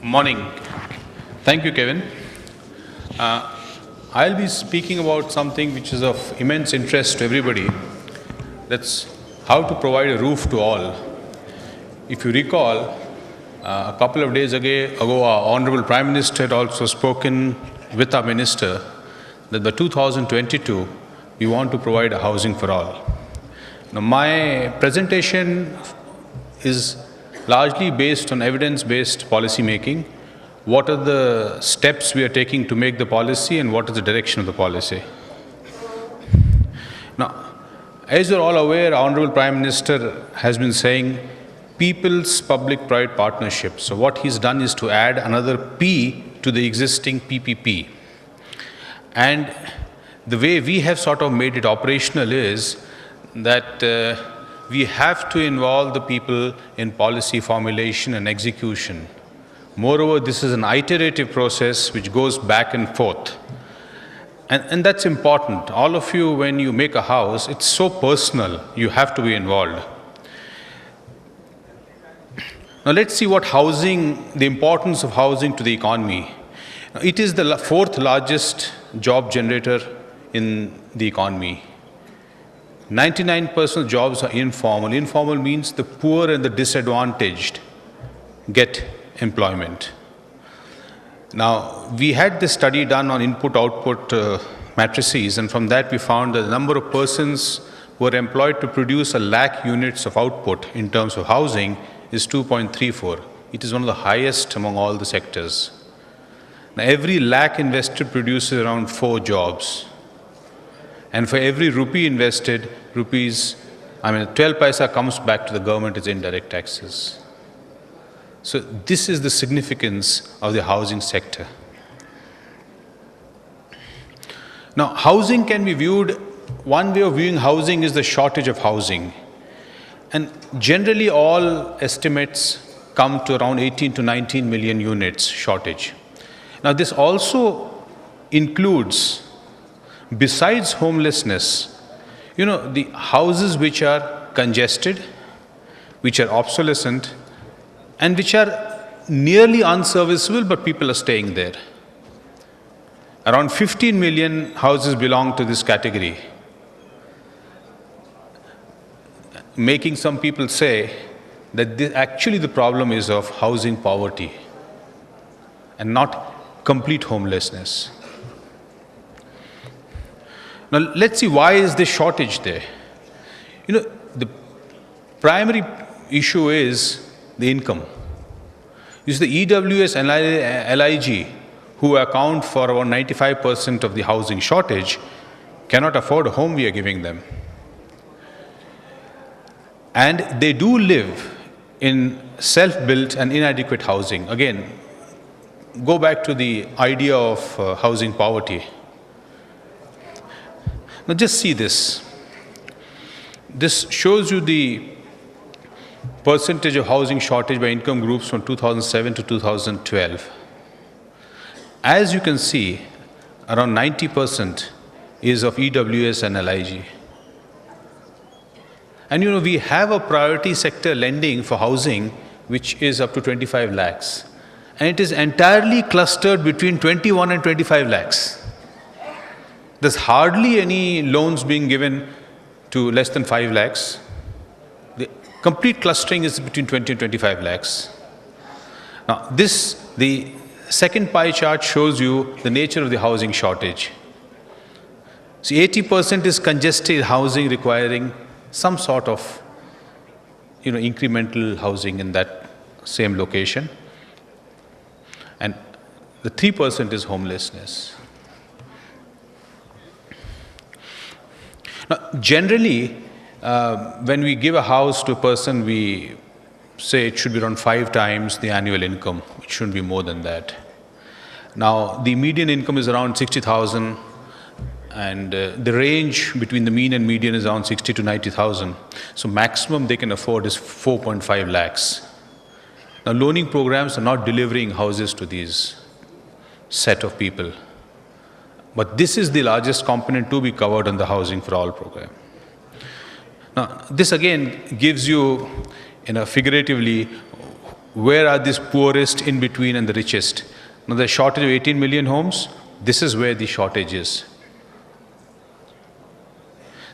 Morning. Thank you, Kevin. I'll be speaking about something which is of immense interest to everybody. That's how to provide a roof to all. If you recall, a couple of days ago, our Honorable Prime Minister had also spoken with our Minister that by 2022, we want to provide a housing for all. Now, my presentation is largely based on evidence-based policy making. What are the steps we are taking to make the policy and what is the direction of the policy? Now, as you're all aware, Honorable Prime Minister has been saying People's Public-Private Partnership. So what he's done is to add another P to the existing PPP. And the way we have sort of made it operational is that we have to involve the people in policy formulation and execution. Moreover, this is an iterative process which goes back and forth. And that's important. All of you, when you make a house, it's so personal, you have to be involved. Now let's see what housing, the importance of housing to the economy. It is the fourth largest job generator in the economy. 99% of jobs are informal. Informal means the poor and the disadvantaged get employment. Now, we had this study done on input-output matrices, and from that we found that the number of persons who are employed to produce 1,00,000 units of output in terms of housing is 2.34. It is one of the highest among all the sectors. Now, every lakh invested produces around 4 jobs. And for every rupee invested, 12 paisa comes back to the government as indirect taxes. So this is the significance of the housing sector. Now, housing can be viewed, one way of viewing housing is the shortage of housing. And generally all estimates come to around 18 to 19 million units shortage. Now this also includes, besides homelessness, the houses which are congested, which are obsolescent, and which are nearly unserviceable, but people are staying there. Around 15 million houses belong to this category, making some people say that actually the problem is of housing poverty and not complete homelessness. Now, let's see why is this shortage there. The primary issue is the income. You see, the EWS and LIG, who account for about 95% of the housing shortage, cannot afford a home we are giving them. And they do live in self-built and inadequate housing. Again, go back to the idea of housing poverty. Now just see this. This shows you the percentage of housing shortage by income groups from 2007 to 2012. As you can see, around 90% is of EWS and LIG. And we have a priority sector lending for housing which is up to 25 lakhs. And it is entirely clustered between 21 and 25 lakhs. There's hardly any loans being given to less than 5 lakhs. The complete clustering is between 20 and 25 lakhs. Now, the second pie chart shows you the nature of the housing shortage. See, 80% is congested housing requiring some sort of, incremental housing in that same location. And the 3% is homelessness. Now, generally, when we give a house to a person, we say it should be around 5 times the annual income. It shouldn't be more than that. Now, the median income is around 60,000, and the range between the mean and median is around 60 to 90,000. So maximum they can afford is 4.5 lakhs. Now, loaning programs are not delivering houses to these set of people. But this is the largest component to be covered in the Housing for All program. Now, this again gives you, figuratively, where are these poorest in between and the richest? Now the shortage of 18 million homes, this is where the shortage is.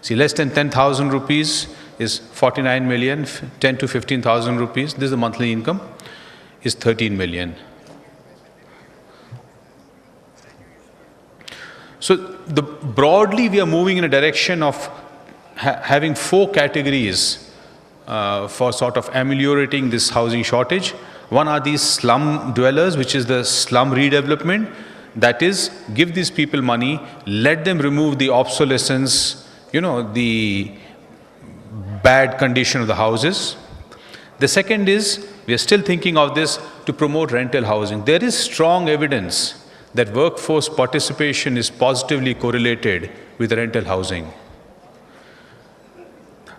See, less than 10,000 rupees is 49 million, 10 to 15,000 rupees, this is the monthly income, is 13 million. So broadly we are moving in a direction of having 4 categories for sort of ameliorating this housing shortage. One are these slum dwellers, which is the slum redevelopment. That is, give these people money, let them remove the obsolescence, the bad condition of the houses. The second is, we are still thinking of this to promote rental housing. There is strong evidence that workforce participation is positively correlated with rental housing.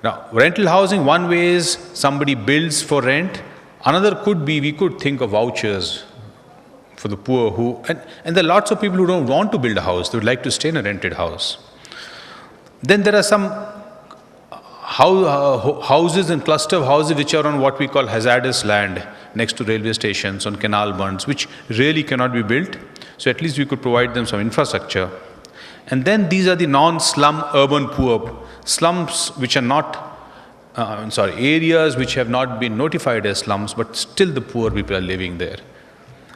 Now, rental housing, one way is somebody builds for rent. Another could be, we could think of vouchers for the poor and there are lots of people who don't want to build a house, they would like to stay in a rented house. Then there are some houses and cluster of houses which are on what we call hazardous land next to railway stations, on canal bunds, which really cannot be built. So at least we could provide them some infrastructure. And then these are the non-slum urban poor, slums which are not, areas which have not been notified as slums, but still the poor people are living there.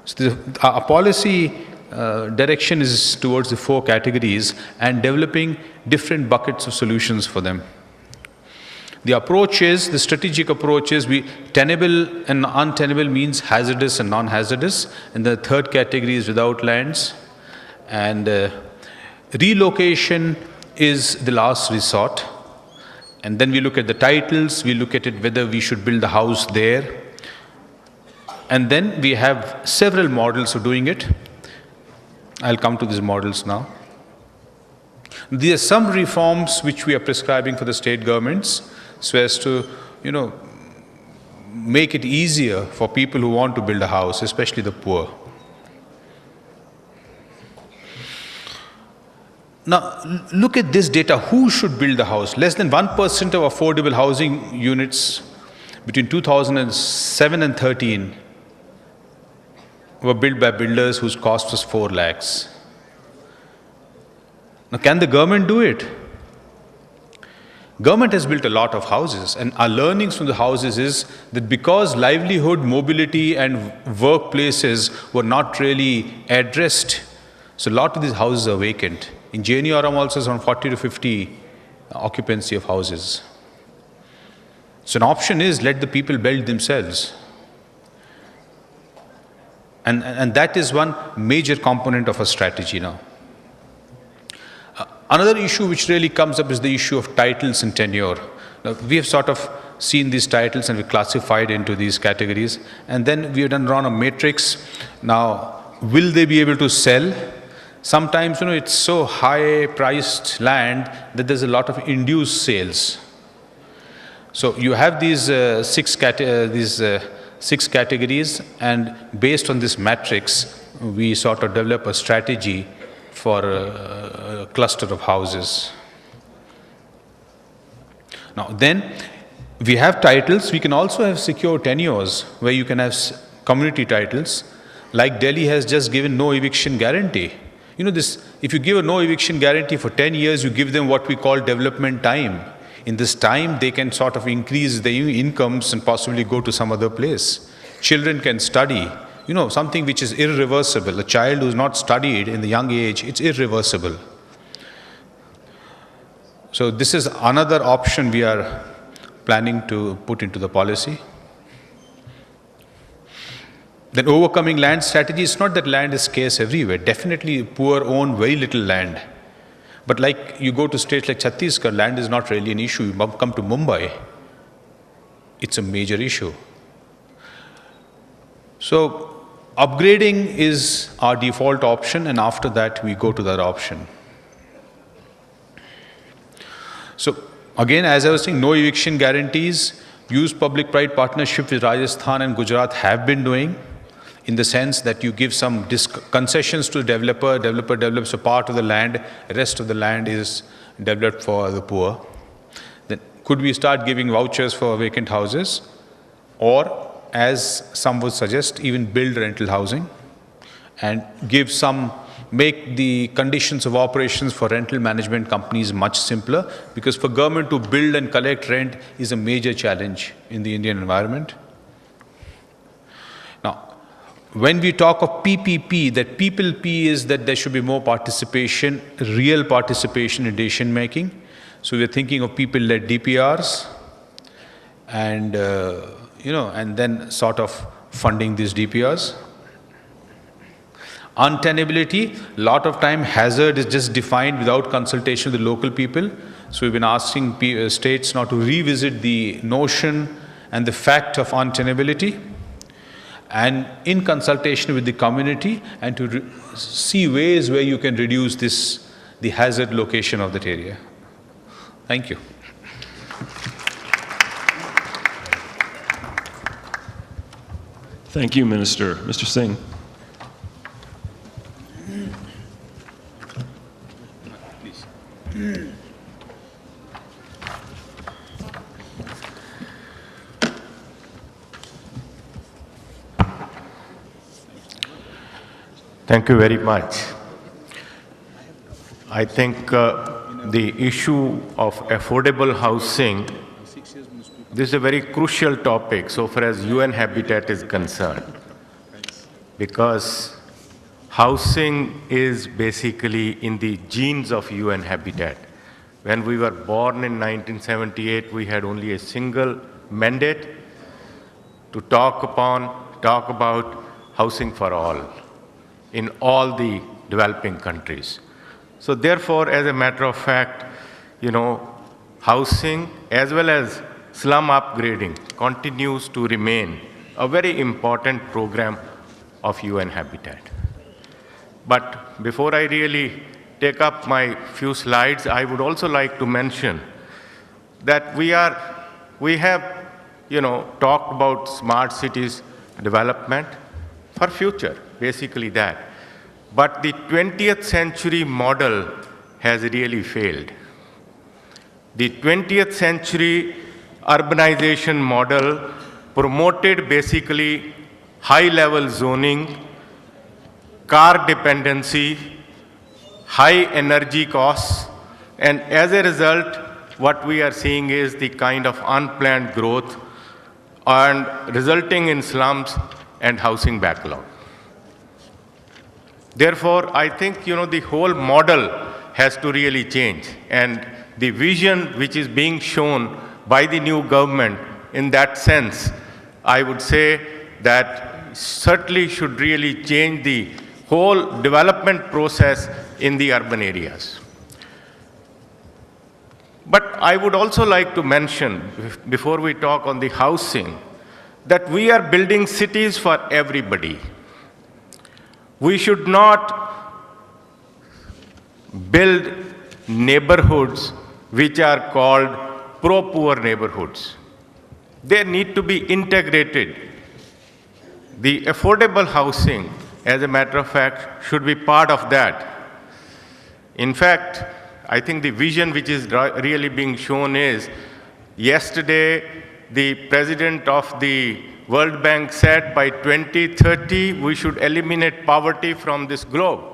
So our policy direction is towards the 4 categories and developing different buckets of solutions for them. The strategic approach is tenable and untenable means hazardous and non-hazardous. And the third category is without lands. And relocation is the last resort. And then we look at the titles, we look at it whether we should build the house there. And then we have several models of doing it. I'll come to these models now. There are some reforms which we are prescribing for the state governments so as to, make it easier for people who want to build a house, especially the poor. Now, look at this data. Who should build a house? Less than 1% of affordable housing units between 2007 and 13 were built by builders whose cost was 4 lakhs. Now, can the government do it? Government has built a lot of houses, and our learnings from the houses is that because livelihood, mobility and workplaces were not really addressed, so a lot of these houses are vacant. In JNURM also is around 40 to 50 occupancy of houses. So an option is let the people build themselves. And that is one major component of a strategy now. Another issue which really comes up is the issue of titles and tenure. Now, we have sort of seen these titles and we classified into these categories. And then we have run a matrix. Now, will they be able to sell? Sometimes, it's so high-priced land that there's a lot of induced sales. So you have these 6 categories, and based on this matrix, we sort of develop a strategy for a cluster of houses. Now then, we have titles. We can also have secure tenures where you can have community titles. Like Delhi has just given no eviction guarantee. If you give a no eviction guarantee for 10 years, you give them what we call development time. In this time, they can sort of increase their incomes and possibly go to some other place. Children can study. Something which is irreversible. A child who's not studied in the young age, it's irreversible. So this is another option we are planning to put into the policy. Then overcoming land strategy, it's not that land is scarce everywhere. Definitely poor own very little land. But like you go to states like Chhattisgarh, land is not really an issue. You come to Mumbai, it's a major issue. So upgrading is our default option, and after that we go to that option. So again, as I was saying, no eviction guarantees. Use public-private partnership with Rajasthan and Gujarat have been doing, in the sense that you give some concessions to the developer develops a part of the land, the rest of the land is developed for the poor. Then could we start giving vouchers for vacant houses? Or as some would suggest, even build rental housing and make the conditions of operations for rental management companies much simpler, because for government to build and collect rent is a major challenge in the Indian environment. Now, when we talk of PPP, that people P is that there should be more participation, real participation in decision making. So we're thinking of people-led DPRs and, and then sort of funding these DPRs. Untenability, a lot of time hazard is just defined without consultation with the local people. So we've been asking states now to revisit the notion and the fact of untenability, and in consultation with the community, and to see ways where you can reduce the hazard location of that area. Thank you. Thank you, Minister. Mr. Singh. Thank you very much. I think the issue of affordable housing, this is a very crucial topic so far as UN Habitat is concerned, because housing is basically in the genes of UN Habitat. When we were born in 1978, we had only a single mandate to talk about housing for all in all the developing countries. So therefore, as a matter of fact, housing as well as slum upgrading continues to remain a very important program of UN Habitat. But before I really take up my few slides, I would also like to mention that we have talked about smart cities development for future, basically that. But the 20th century model has really failed. The 20th century urbanization model promoted basically high-level zoning, car dependency, high energy costs, and as a result, what we are seeing is the kind of unplanned growth and resulting in slums and housing backlog. Therefore, I think, the whole model has to really change, and the vision which is being shown by the new government in that sense, I would say that certainly should really change the whole development process in the urban areas. But I would also like to mention, before we talk on the housing, that we are building cities for everybody. We should not build neighborhoods which are called pro-poor neighborhoods. They need to be integrated. The affordable housing, as a matter of fact, should be part of that. In fact, I think the vision which is really being shown is, yesterday the president of the World Bank said by 2030 we should eliminate poverty from this globe.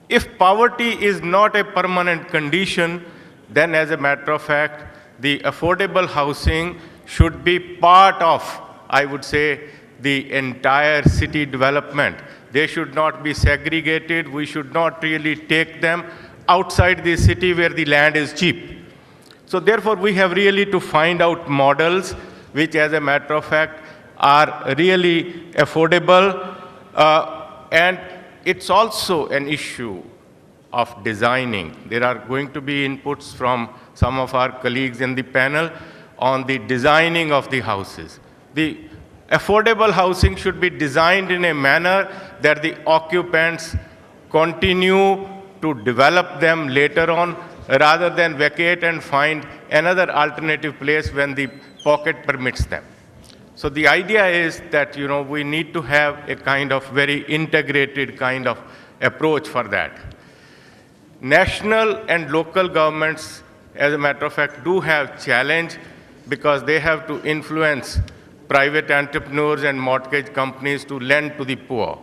If poverty is not a permanent condition, then as a matter of fact, the affordable housing should be part of, I would say, the entire city development. They should not be segregated. We should not really take them outside the city where the land is cheap. So therefore, we have really to find out models which, as a matter of fact, are really affordable. And it's also an issue of designing. There are going to be inputs from some of our colleagues in the panel on the designing of the houses. The affordable housing should be designed in a manner that the occupants continue to develop them later on, rather than vacate and find another alternative place when the pocket permits them. So the idea is that, we need to have a kind of very integrated kind of approach for that. National and local governments, as a matter of fact, do have challenge because they have to influence private entrepreneurs and mortgage companies to lend to the poor.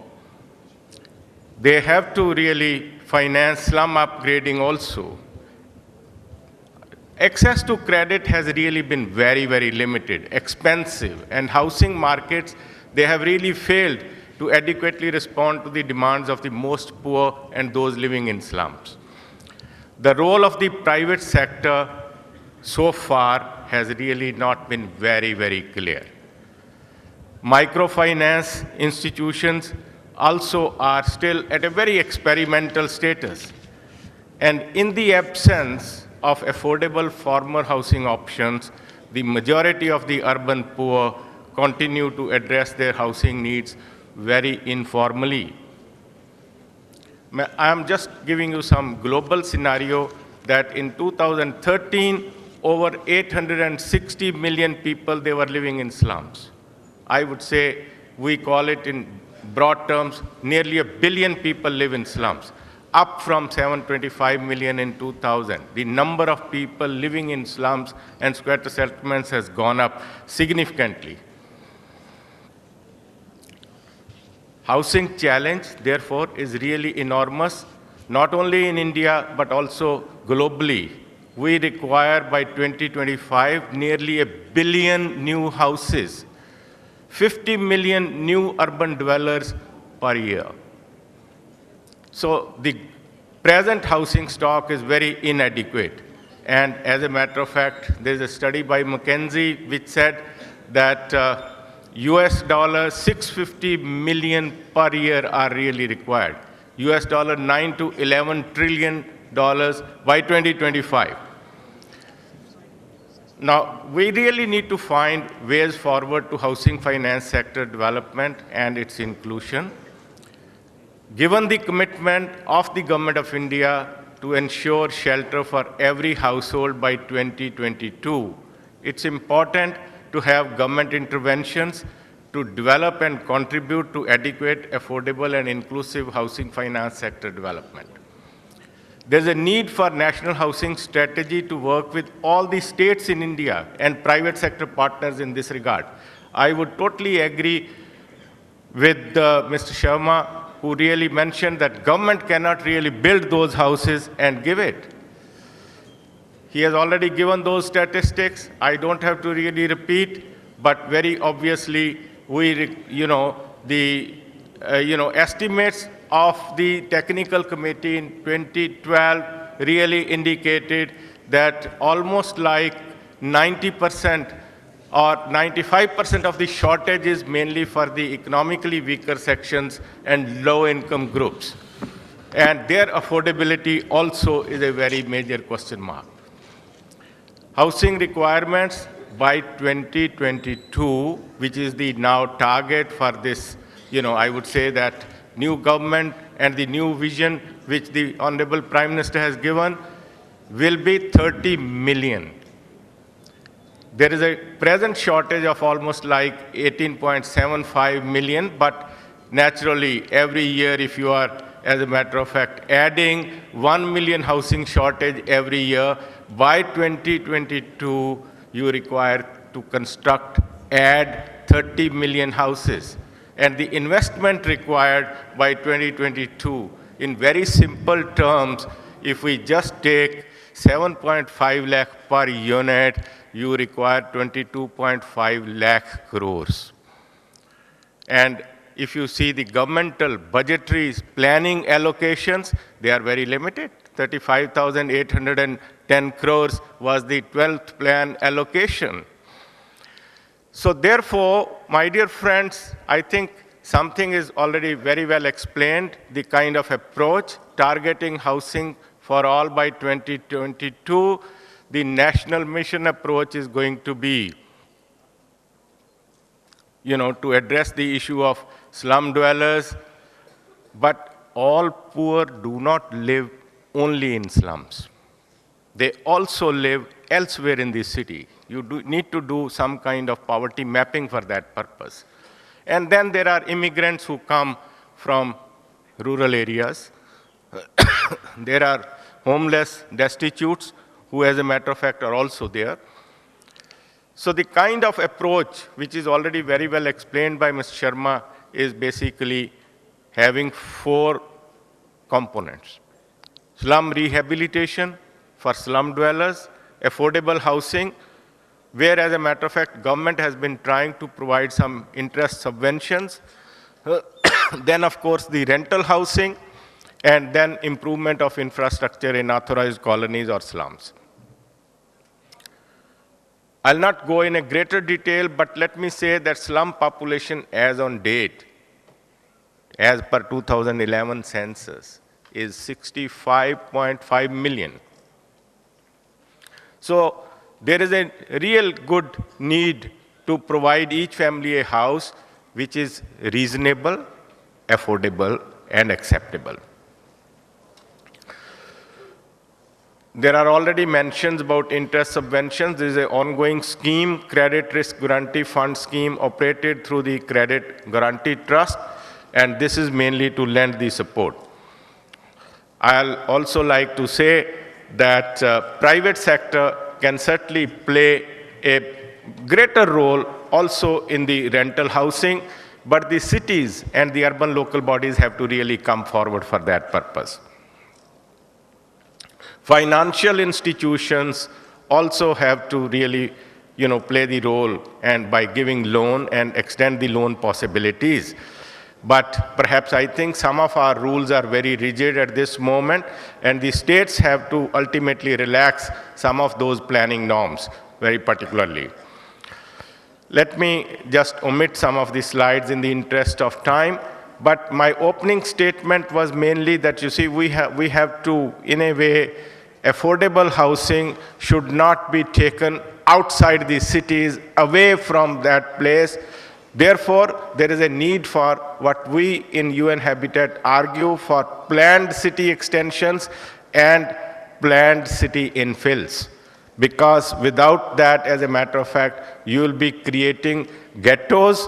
They have to really finance slum upgrading also. Access to credit has really been very, very limited, expensive, and housing markets, they have really failed to adequately respond to the demands of the most poor and those living in slums. The role of the private sector so far has really not been very, very clear. Microfinance institutions also are still at a very experimental status. And in the absence of affordable former housing options, the majority of the urban poor continue to address their housing needs very informally. I am just giving you some global scenario that in 2013, over 860 million people, they were living in slums. I would say, we call it in broad terms, nearly 1 billion people live in slums, up from 725 million in 2000. The number of people living in slums and squatter settlements has gone up significantly. Housing challenge, therefore, is really enormous, not only in India, but also globally. We require by 2025 nearly 1 billion new houses, 50 million new urban dwellers per year. So the present housing stock is very inadequate. And as a matter of fact, there's a study by McKinsey which said that US dollar 650 million per year are really required. US dollar 9 to 11 trillion dollars by 2025. Now, we really need to find ways forward to housing finance sector development and its inclusion. Given the commitment of the Government of India to ensure shelter for every household by 2022, it's important to have government interventions to develop and contribute to adequate, affordable, and inclusive housing finance sector development. There's a need for national housing strategy to work with all the states in India and private sector partners in this regard. I would totally agree with Mr. Sharma, who really mentioned that government cannot really build those houses and give it. He has already given those statistics. I don't have to really repeat, but very obviously, estimates of the technical committee in 2012 really indicated that almost like 90% or 95% of the shortage is mainly for the economically weaker sections and low-income groups. And their affordability also is a very major question mark. Housing requirements by 2022, which is the now target for this, I would say that new government and the new vision which the Honorable Prime Minister has given, will be 30 million. There is a present shortage of almost like 18.75 million, but naturally every year if you are, as a matter of fact, adding 1 million housing shortage every year, by 2022 you require to add 30 million houses. And the investment required by 2022, in very simple terms, if we just take 7.5 lakh per unit, you require 22.5 lakh crores. And if you see the governmental budgetary planning allocations, they are very limited. 35,810 crores was the 12th plan allocation. So therefore, my dear friends, I think something is already very well explained, the kind of approach, targeting housing for all by 2022. The national mission approach is going to be, to address the issue of slum dwellers, but all poor do not live only in slums. They also live elsewhere in the city. You need to do some kind of poverty mapping for that purpose. And then there are immigrants who come from rural areas. There are homeless destitutes who, as a matter of fact, are also there. So the kind of approach, which is already very well explained by Mr. Sharma, is basically having 4 components. Slum rehabilitation for slum dwellers, affordable housing, where, as a matter of fact, government has been trying to provide some interest subventions. Then, of course, the rental housing, and then improvement of infrastructure in authorized colonies or slums. I'll not go in a greater detail, but let me say that slum population as on date, as per 2011 census, is 65.5 million. So there is a real good need to provide each family a house which is reasonable, affordable, and acceptable. There are already mentions about interest subventions. There is an ongoing scheme, Credit Risk Guarantee Fund scheme, operated through the Credit Guarantee Trust, and this is mainly to lend the support. I'll also like to say that private sector can certainly play a greater role also in the rental housing, but the cities and the urban local bodies have to really come forward for that purpose. Financial institutions also have to really, play the role, and by giving loan and extend the loan possibilities. But perhaps I think some of our rules are very rigid at this moment, and the states have to ultimately relax some of those planning norms very particularly. Let me just omit some of the slides in the interest of time. But my opening statement was mainly that, we have to, in a way, affordable housing should not be taken outside the cities, away from that place. Therefore, there is a need for what we in UN Habitat argue for planned city extensions and planned city infills. Because without that, as a matter of fact, you will be creating ghettos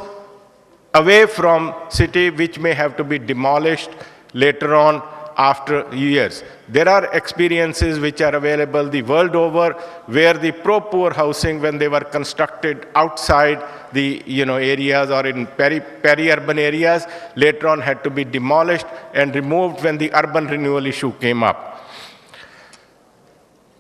away from city, which may have to be demolished later on after years. There are experiences which are available the world over, where the pro-poor housing, when they were constructed outside the areas or in peri-urban areas, later on had to be demolished and removed when the urban renewal issue came up.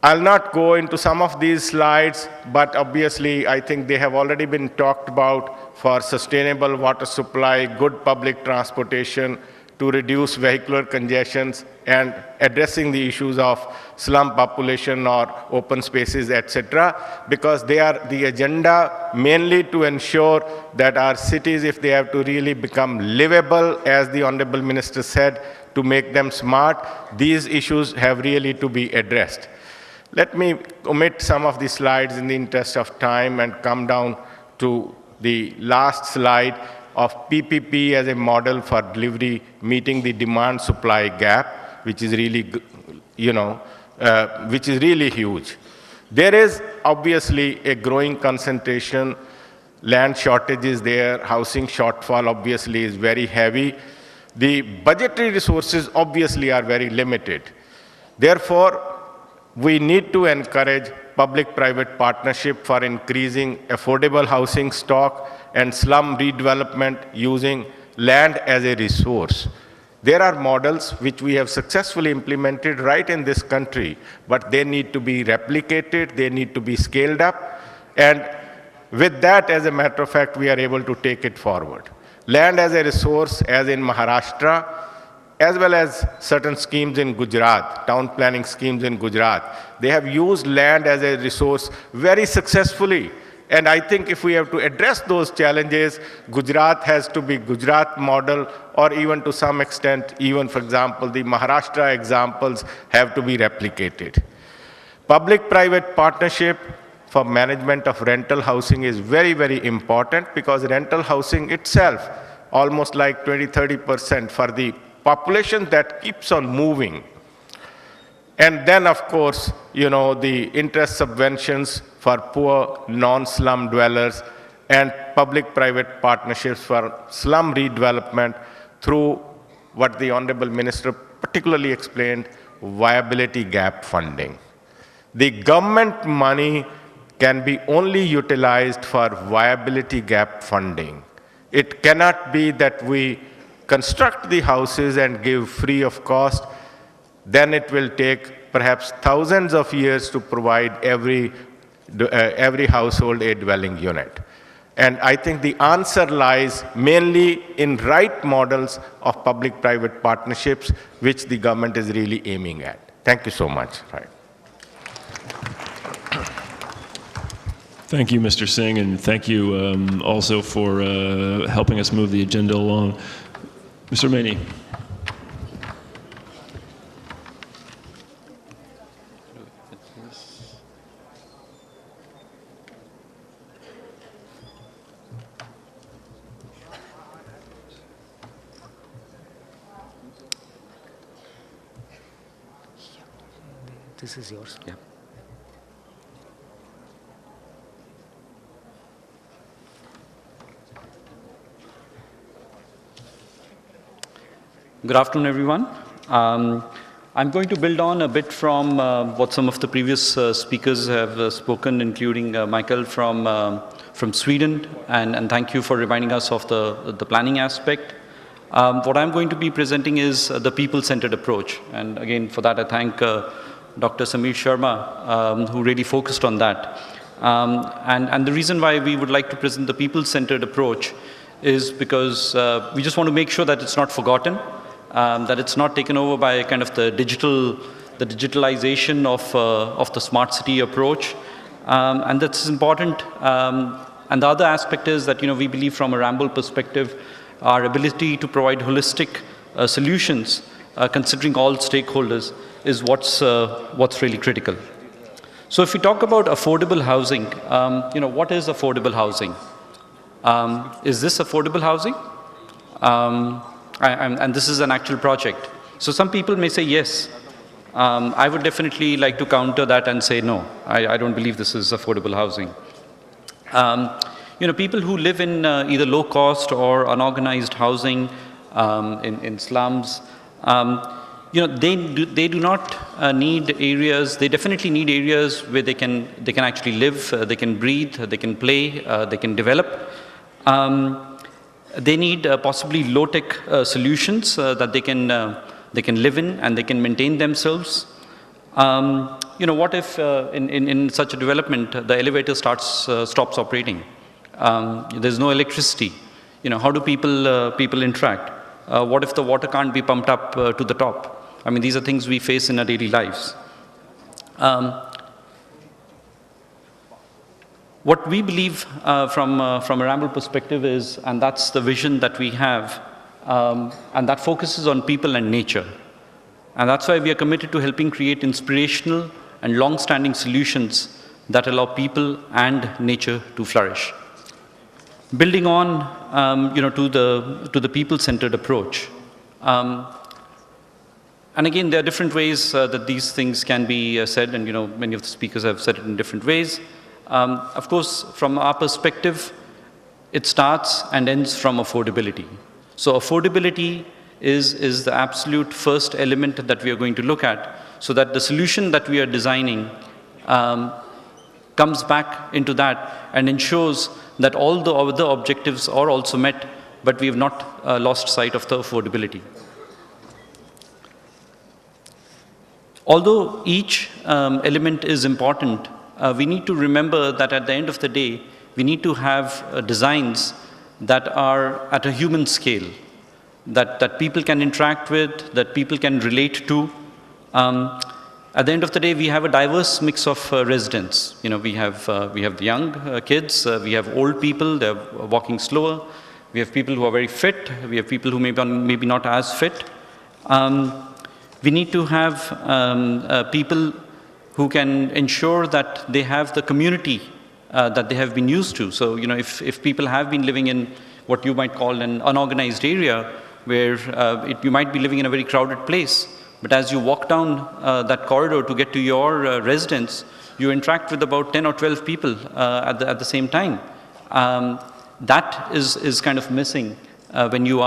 I'll not go into some of these slides, but obviously I think they have already been talked about for sustainable water supply, good public transportation, to reduce vehicular congestions, and addressing the issues of slum population or open spaces, etc., because they are the agenda mainly to ensure that our cities, if they have to really become livable, as the Honorable Minister said, to make them smart, these issues have really to be addressed. Let me omit some of the slides in the interest of time and come down to the last slide of PPP as a model for delivery, meeting the demand-supply gap, which is really, which is really huge. There is obviously a growing concentration, land shortages there, housing shortfall obviously is very heavy. The budgetary resources obviously are very limited. Therefore, we need to encourage public-private partnership for increasing affordable housing stock and slum redevelopment using land as a resource. There are models which we have successfully implemented right in this country, but they need to be replicated, they need to be scaled up, and with that, as a matter of fact, we are able to take it forward. Land as a resource, as in Maharashtra, as well as certain schemes in Gujarat, town planning schemes in Gujarat. They have used land as a resource very successfully. And I think if we have to address those challenges, Gujarat has to be Gujarat model, or even to some extent, even for example, the Maharashtra examples have to be replicated. Public-private partnership for management of rental housing is very, very important, because rental housing itself, almost like 20–30% for the population that keeps on moving. And then, of course, the interest subventions for poor non-slum dwellers and public-private partnerships for slum redevelopment through what the Honorable Minister particularly explained, viability gap funding. The government money can be only utilized for viability gap funding. It cannot be that we construct the houses and give free of cost, then it will take perhaps thousands of years to provide every household a dwelling unit. And I think the answer lies mainly in right models of public-private partnerships, which the government is really aiming at. Thank you so much. Right. Thank you, Mr. Singh, and thank you also for helping us move the agenda along. Mr. Maney. This is yours. Yeah. Good afternoon, everyone. I'm going to build on a bit from what some of the previous speakers have spoken, including Michael from Sweden, and thank you for reminding us of the planning aspect. What I'm going to be presenting is the people-centered approach, and again, for that I thank Dr. Samir Sharma, who really focused on that. And the reason why we would like to present the people-centered approach is because we just want to make sure that it's not forgotten, that it's not taken over by kind of the digitalization of the smart city approach, and that's important. And the other aspect is that we believe from a Ramboll perspective, our ability to provide holistic solutions, considering all stakeholders, is what's really critical. So if we talk about affordable housing, what is affordable housing? Is this affordable housing? And this is an actual project. So some people may say yes. I would definitely like to counter that and say no. I don't believe this is affordable housing. People who live in either low-cost or unorganized housing in slums, they do not need areas. They definitely need areas where they can actually live, they can breathe, they can play, they can develop. They need possibly low-tech solutions that they can live in and they can maintain themselves. What if in such a development the elevator stops operating? There's no electricity. How do people interact? What if the water can't be pumped up to the top? I mean, these are things we face in our daily lives. What we believe from a Ramboll perspective is, and that's the vision that we have, and that focuses on people and nature. And that's why we are committed to helping create inspirational and long-standing solutions that allow people and nature to flourish. Building on, to the people-centered approach. And again, there are different ways that these things can be said, and many of the speakers have said it in different ways. Of course, from our perspective, it starts and ends from affordability. So affordability is the absolute first element that we are going to look at, so that the solution that we are designing comes back into that and ensures that all the other objectives are also met, but we have not lost sight of the affordability. Although each element is important, we need to remember that at the end of the day, we need to have designs that are at a human scale, that people can interact with, that people can relate to. At the end of the day, we have a diverse mix of residents. We have the young kids, we have old people, they're walking slower, we have people who are very fit, we have people who maybe not as fit. We need to have people who can ensure that they have the community that they have been used to. So, if people have been living in what you might call an unorganized area, where you might be living in a very crowded place, but as you walk down that corridor to get to your residence, you interact with about 10 or 12 people at the same time. That is kind of missing when you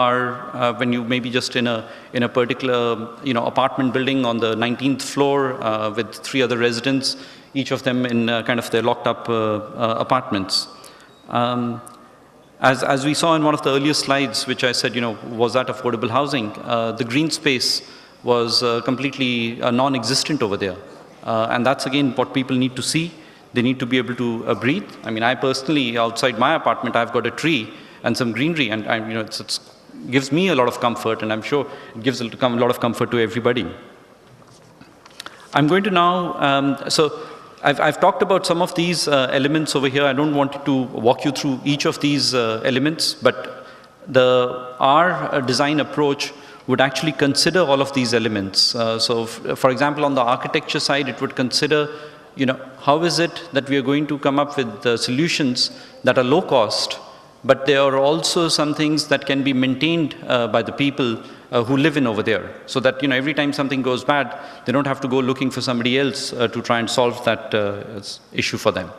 maybe just in a particular apartment building on the 19th floor with 3 other residents. each of them in kind of their locked up apartments. As we saw in one of the earlier slides, which I said, was that affordable housing? The green space was completely non-existent over there. And that's again what people need to see. They need to be able to breathe. I mean, I personally, outside my apartment, I've got a tree and some greenery, and it gives me a lot of comfort, and I'm sure it gives a lot of comfort to everybody. I'm going to now, so I've talked about some of these elements over here. I don't want to walk you through each of these elements, but our design approach would actually consider all of these elements. So for example, on the architecture side, it would consider, how is it that we are going to come up with solutions that are low cost, but there are also some things that can be maintained by the people who live in over there, so that every time something goes bad, they don't have to go looking for somebody else to try and solve that issue for them.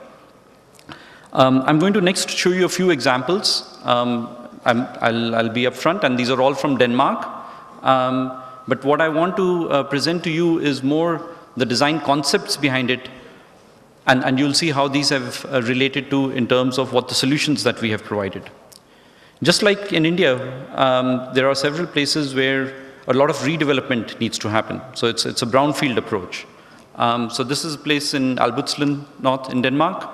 I'm going to next show you a few examples. I'll be upfront, and these are all from Denmark. But what I want to present to you is more the design concepts behind it, and you'll see how these have related to in terms of what the solutions that we have provided. Just like in India, there are several places where a lot of redevelopment needs to happen. So it's a brownfield approach. So this is a place in Albutsland North in Denmark.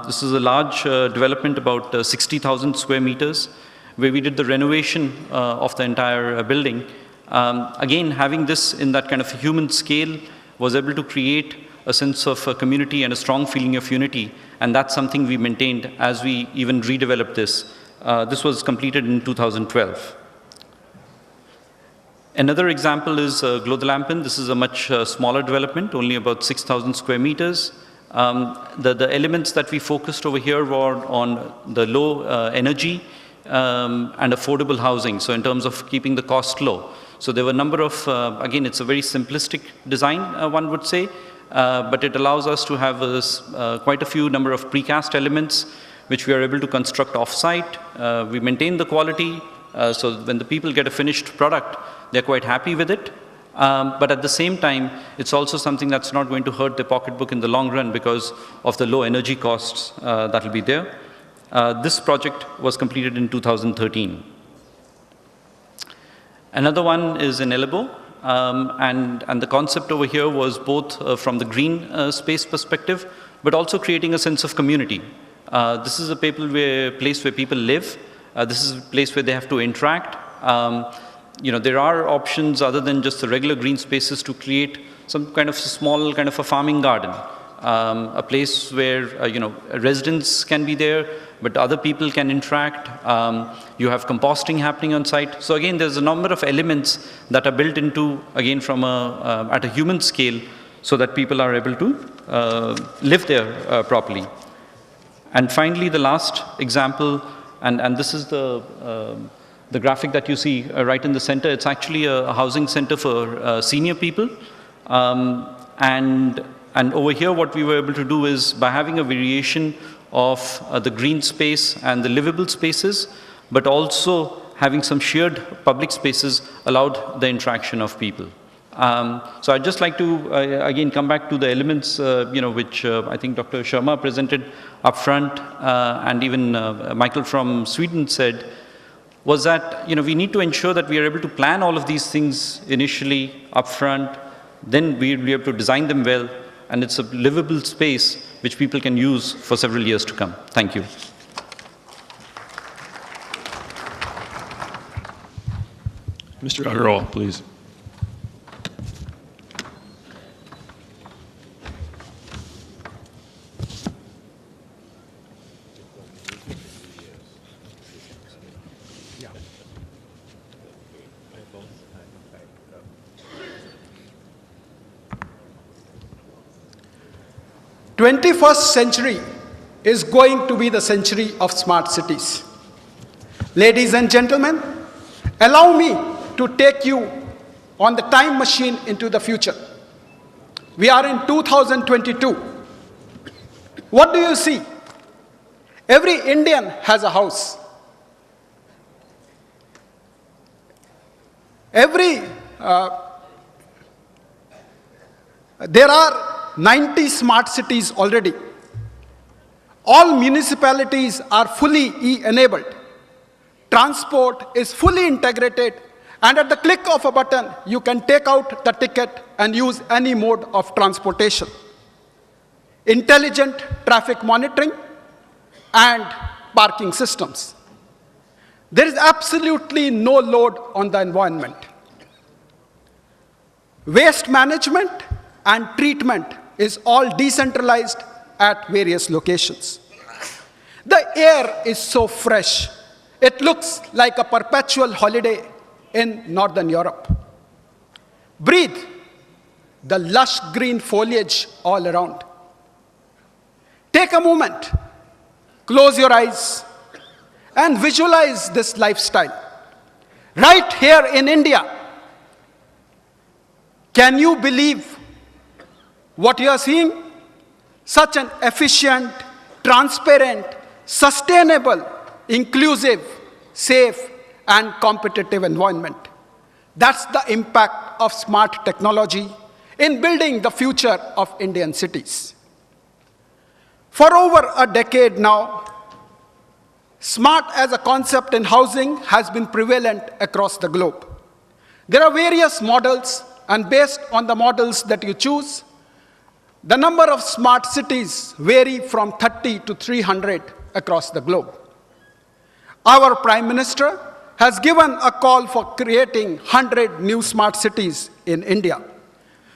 This is a large development, about 60,000 square meters, where we did the renovation of the entire building. Again, having this in that kind of human scale was able to create a sense of community and a strong feeling of unity, and that's something we maintained as we even redeveloped this. This was completed in 2012. Another example is Glodalampin. This is a much smaller development, only about 6,000 square meters. The elements that we focused over here were on the low energy and affordable housing, so in terms of keeping the cost low. So there were a number of, again, it's a very simplistic design, one would say, but it allows us to have quite a few number of precast elements which we are able to construct off-site. We maintain the quality, so when the people get a finished product, they're quite happy with it. But at the same time, it's also something that's not going to hurt the pocketbook in the long run because of the low energy costs that will be there. This project was completed in 2013. Another one is in Elebo, and the concept over here was both from the green space perspective, but also creating a sense of community. This is a place where people live. This is a place where they have to interact. There are options other than just the regular green spaces to create some kind of small kind of a farming garden, a place where residents can be there, but other people can interact. You have composting happening on site. So again, there's a number of elements that are built into, again, from at a human scale, so that people are able to live there properly. And finally, the last example, and this is the graphic that you see right in the center. It's actually a housing center for senior people. And over here, what we were able to do is, by having a variation of the green space and the livable spaces, but also having some shared public spaces, allowed the interaction of people. So I'd just like to, again, come back to the elements, which I think Dr. Sharma presented up front, and even Michael from Sweden said, was that we need to ensure that we are able to plan all of these things initially up front, then we'll be able to design them well, and it's a livable space which people can use for several years to come. Thank you. Mr. Agarwal, please. The 21st century is going to be the century of smart cities. Ladies and gentlemen, allow me to take you on the time machine into the future. We are in 2022. What do you see? Every Indian has a house. There are 90 smart cities already. All municipalities are fully e-enabled. Transport is fully integrated, and at the click of a button, you can take out the ticket and use any mode of transportation. Intelligent traffic monitoring and parking systems. There is absolutely no load on the environment. Waste management and treatment is all decentralized at various locations. The air is so fresh, it looks like a perpetual holiday in Northern Europe. Breathe the lush green foliage all around. Take a moment, close your eyes, and visualize this lifestyle. Right here in India, can you believe what you are seeing? Such an efficient, transparent, sustainable, inclusive, safe, and competitive environment. That's the impact of smart technology in building the future of Indian cities. For over a decade now, smart as a concept in housing has been prevalent across the globe. There are various models, and based on the models that you choose, the number of smart cities vary from 30 to 300 across the globe. Our Prime Minister has given a call for creating 100 new smart cities in India.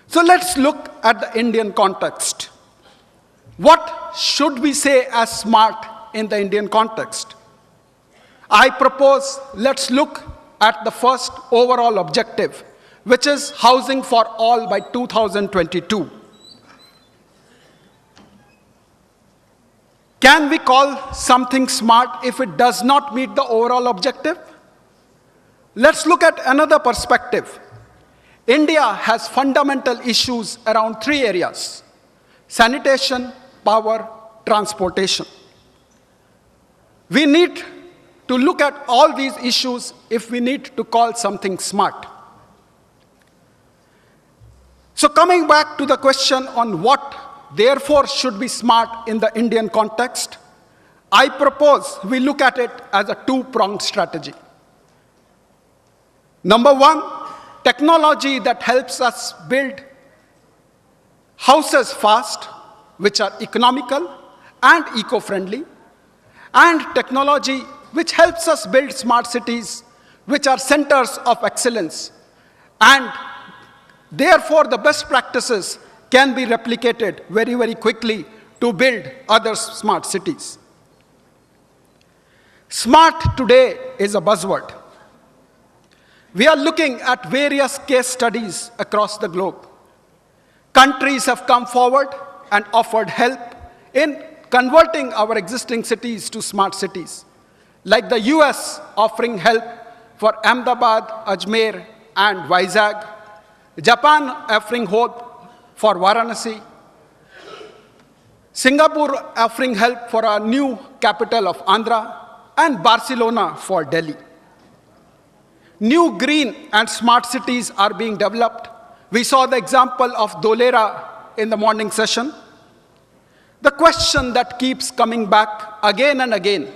So let's look at the Indian context. What should we say as smart in the Indian context? I propose let's look at the first overall objective, which is housing for all by 2022. Can we call something smart if it does not meet the overall objective? Let's look at another perspective. India has fundamental issues around three areas: sanitation, power, transportation. We need to look at all these issues if we need to call something smart. So coming back to the question on what therefore should be smart in the Indian context, I propose we look at it as a two-pronged strategy. Number one, technology that helps us build houses fast, which are economical and eco-friendly, and technology which helps us build smart cities, which are centers of excellence, and therefore the best practices can be replicated very, very quickly to build other smart cities. Smart today is a buzzword. We are looking at various case studies across the globe. Countries have come forward and offered help in converting our existing cities to smart cities, like the US offering help for Ahmedabad, Ajmer, and Vizag, Japan offering hope for Varanasi, Singapore offering help for our new capital of Andhra, and Barcelona for Delhi. New green and smart cities are being developed. We saw the example of Dholera in the morning session. The question that keeps coming back again and again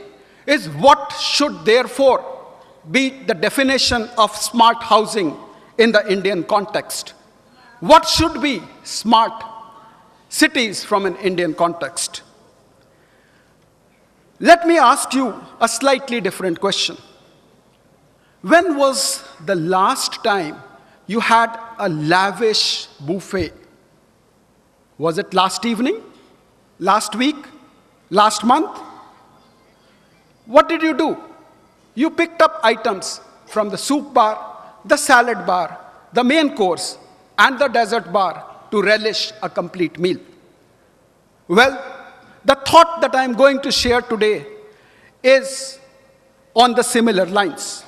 is what should therefore be the definition of smart housing in the Indian context? What should be smart cities from an Indian context? Let me ask you a slightly different question. When was the last time you had a lavish buffet? Was it last evening? Last week? Last month? What did you do? You picked up items from the soup bar, the salad bar, the main course, and the dessert bar to relish a complete meal. Well, the thought that I'm going to share today is on the similar lines.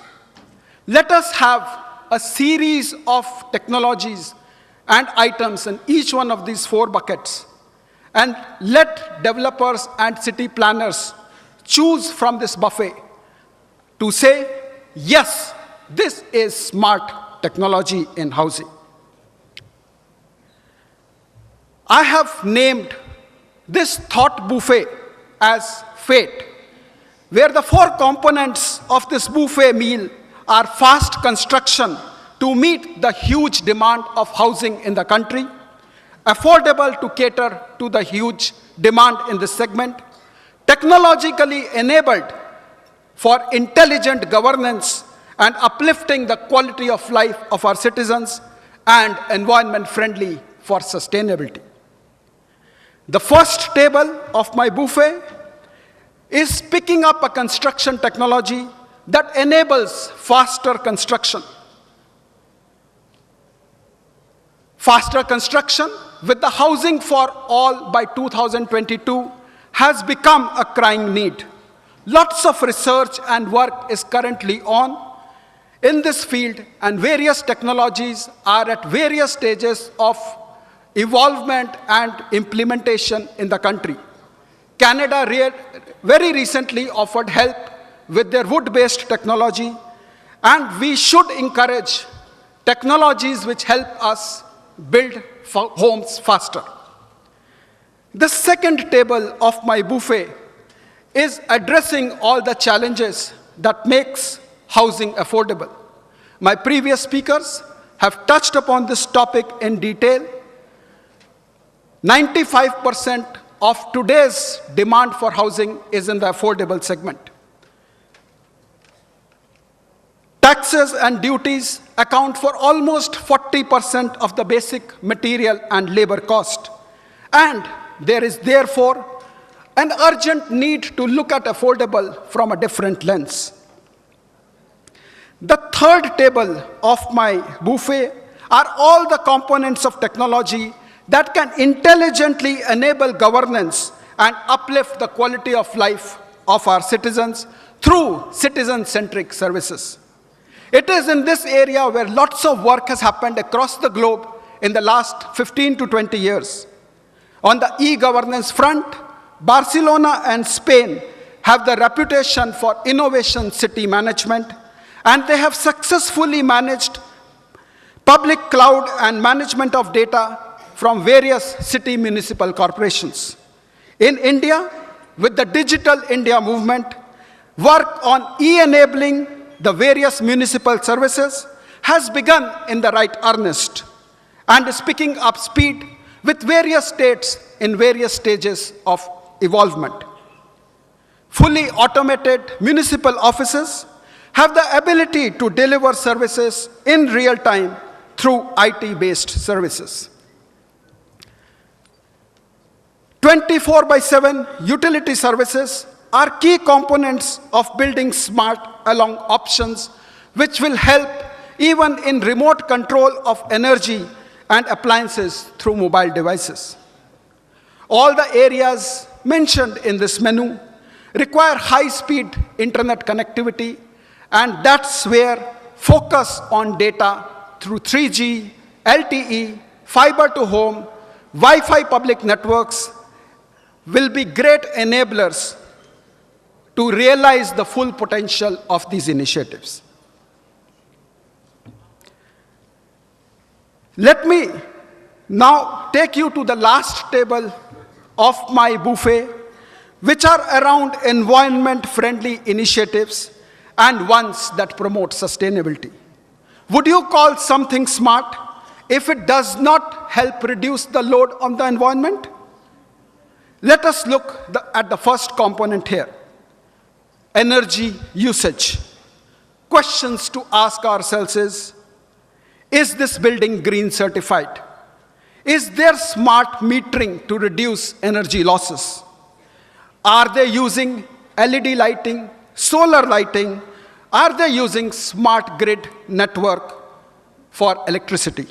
Let us have a series of technologies and items in each one of these four buckets, and let developers and city planners choose from this buffet to say, yes, this is smart technology in housing. I have named this thought buffet as fate, where the 4 components of this buffet meal are fast construction to meet the huge demand of housing in the country, affordable to cater to the huge demand in this segment, technologically enabled for intelligent governance and uplifting the quality of life of our citizens, and environment friendly for sustainability. The first table of my buffet is picking up a construction technology that enables faster construction. Faster construction with the housing for all by 2022 has become a crying need. Lots of research and work is currently on in this field, and various technologies are at various stages of evolvement and implementation in the country. Canada very recently offered help with their wood-based technology, and we should encourage technologies which help us build homes faster. The second table of my buffet is addressing all the challenges that makes housing affordable. My previous speakers have touched upon this topic in detail. 95% of today's demand for housing is in the affordable segment. Taxes and duties account for almost 40% of the basic material and labor cost. And there is therefore an urgent need to look at affordable from a different lens. The third table of my buffet are all the components of technology that can intelligently enable governance and uplift the quality of life of our citizens through citizen-centric services. It is in this area where lots of work has happened across the globe in the last 15 to 20 years. On the e-governance front, Barcelona and Spain have the reputation for innovation city management, and they have successfully managed public cloud and management of data from various city municipal corporations. In India, with the Digital India movement, work on e-enabling the various municipal services has begun in the right earnest and is picking up speed with various states in various stages of evolvement. Fully automated municipal offices have the ability to deliver services in real time through IT-based services. 24/7 utility services are key components of building smart along options which will help even in remote control of energy and appliances through mobile devices. All the areas mentioned in this menu require high-speed internet connectivity, and that's where focus on data through 3G, LTE, fiber to home, Wi-Fi public networks will be great enablers to realize the full potential of these initiatives. Let me now take you to the last table of my buffet, which are around environment-friendly initiatives and ones that promote sustainability. Would you call something smart if it does not help reduce the load on the environment? Let us look at the first component here, energy usage. Questions to ask ourselves is this building green certified? Is there smart metering to reduce energy losses? Are they using LED lighting, solar lighting? Are they using smart grid network for electricity?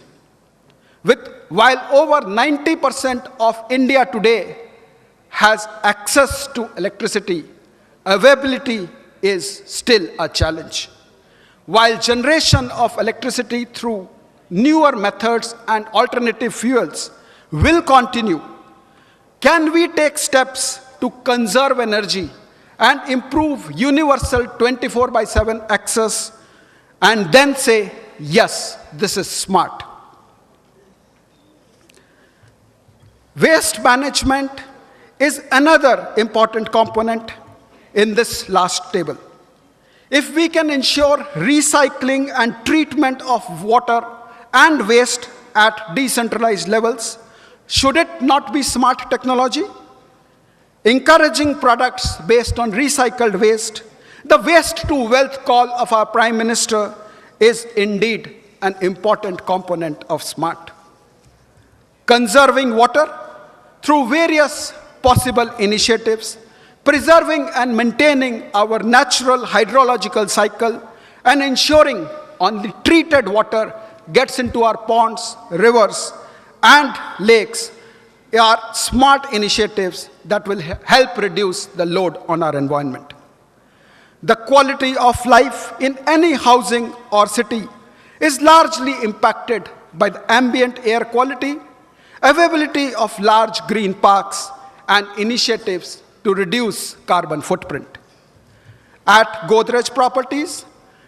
While over 90% of India today has access to electricity, availability is still a challenge. While generation of electricity through newer methods and alternative fuels will continue, can we take steps to conserve energy and improve universal 24/7 access and then say, yes, this is smart? Waste management is another important component in this last table. If we can ensure recycling and treatment of water and waste at decentralized levels, should it not be smart technology? Encouraging products based on recycled waste, the waste to wealth call of our Prime Minister is indeed an important component of smart. Conserving water through various possible initiatives, preserving and maintaining our natural hydrological cycle, and ensuring only treated water gets into our ponds, rivers, and lakes are smart initiatives that will help reduce the load on our environment. The quality of life in any housing or city is largely impacted by the ambient air quality, availability of large green parks, and initiatives to reduce carbon footprint. At Godrej Properties,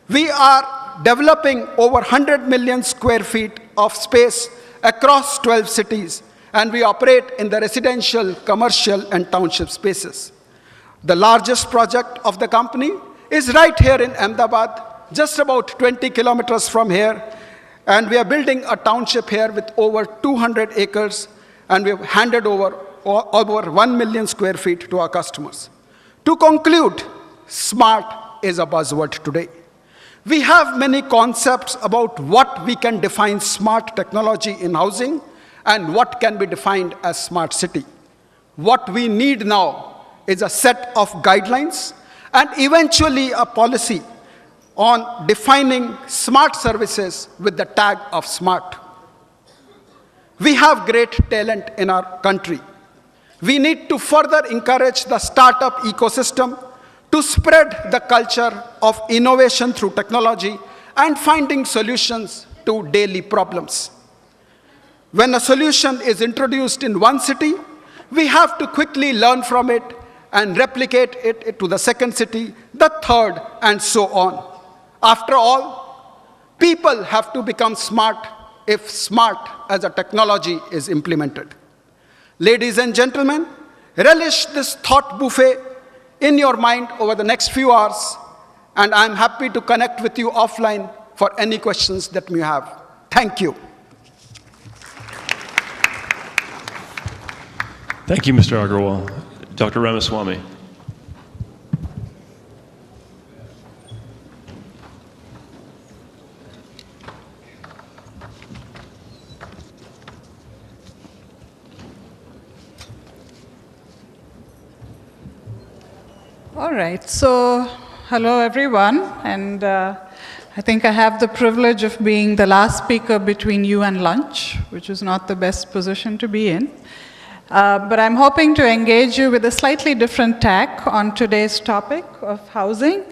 we are developing over 100 million square feet of space across 12 cities, and we operate in the residential, commercial, and township spaces. The largest project of the company is right here in Ahmedabad, just about 20 kilometers from here, and we are building a township here with over 200 acres, and we have handed over 1 million square feet to our customers. To conclude, smart is a buzzword today. We have many concepts about what we can define smart technology in housing and what can be defined as smart city. What we need now is a set of guidelines and eventually a policy on defining smart services with the tag of smart. We have great talent in our country. We need to further encourage the startup ecosystem to spread the culture of innovation through technology and finding solutions to daily problems. When a solution is introduced in one city, we have to quickly learn from it and replicate it to the second city, the third, and so on. After all, people have to become smart if smart as a technology is implemented. Ladies and gentlemen, relish this thought buffet in your mind over the next few hours, and I'm happy to connect with you offline for any questions that you have. Thank you. Thank you, Mr. Agarwal. Dr. Ramaswamy. All right, so hello everyone, and I think I have the privilege of being the last speaker between you and lunch, which is not the best position to be in. But I'm hoping to engage you with a slightly different tack on today's topic of housing.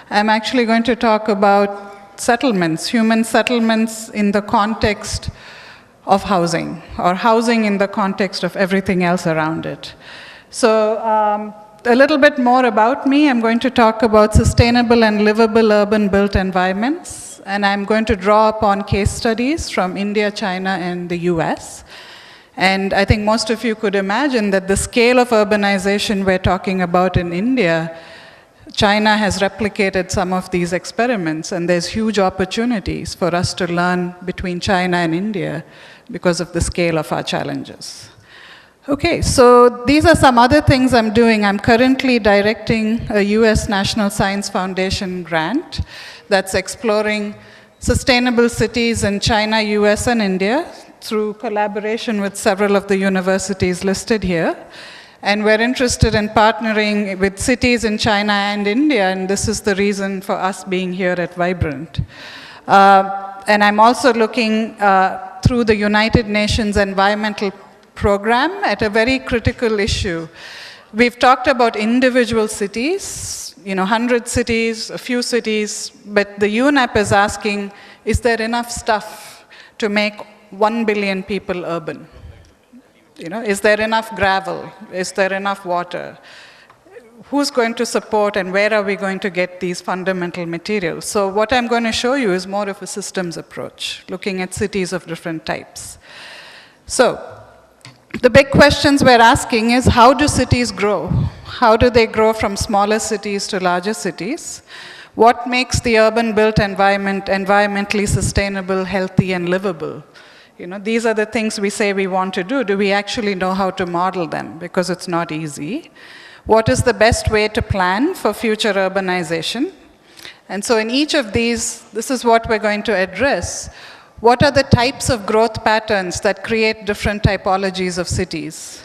I'm actually going to talk about settlements, human settlements in the context of housing, or housing in the context of everything else around it. So a little bit more about me. I'm going to talk about sustainable and livable urban built environments, and I'm going to draw upon case studies from India, China, and the US. And I think most of you could imagine that the scale of urbanization we're talking about in India, China has replicated some of these experiments, and there's huge opportunities for us to learn between China and India because of the scale of our challenges. Okay, so these are some other things I'm doing. I'm currently directing a US National Science Foundation grant that's exploring sustainable cities in China, US, and India through collaboration with several of the universities listed here. And we're interested in partnering with cities in China and India, and this is the reason for us being here at Vibrant. And I'm also looking through the United Nations Environmental Program at a very critical issue. We've talked about individual cities, 100 cities, a few cities, but the UNEP is asking, is there enough stuff to make 1 billion people urban? Is there enough gravel? Is there enough water? Who's going to support, and where are we going to get these fundamental materials? So what I'm going to show you is more of a systems approach, looking at cities of different types. So the big questions we're asking is, how do cities grow? How do they grow from smaller cities to larger cities? What makes the urban built environment environmentally sustainable, healthy, and livable? These are the things we say we want to do. Do we actually know how to model them? Because it's not easy. What is the best way to plan for future urbanization? And so in each of these, this is what we're going to address. What are the types of growth patterns that create different typologies of cities?